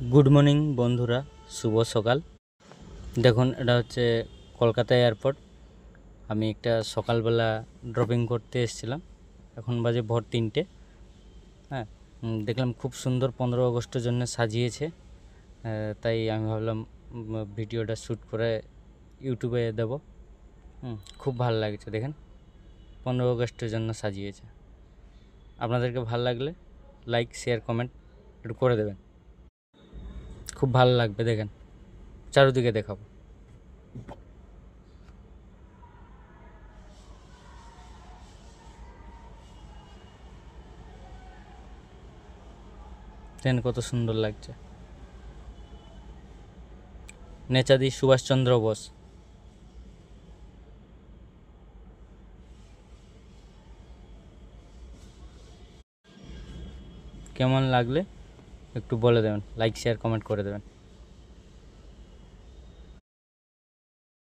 Good morning বন্ধুরা, শুভ সকাল। দেখুন, এটা হচ্ছে কলকাতা এয়ারপোর্ট। আমি একটা সকালবেলা ড্রপিং করতে এসেছিলাম। এখন বাজে ভোর 3টে। হ্যাঁ, দেখলাম খুব সুন্দর 15 আগস্টের জন্য সাজিয়েছে। তাই আমি ভাবলাম ভিডিওটা শ্যুট করে ইউটিউবে দেব। খুব ভালো লাগছে, দেখেন 15 আগস্টের জন্য সাজিয়েছে। আপনাদেরকে ভালো লাগলে লাইক, শেয়ার, কমেন্ট একটু করে দেবেন। খুব ভালো লাগবে, দেখেন চারিদিকে দেখাবো। দেখেন কত সুন্দর লাগছে। নেতাজি সুভাষচন্দ্র বোস। কেমন লাগলে একটু বলে দেবেন, লাইক শেয়ার কমেন্ট করে দেবেন।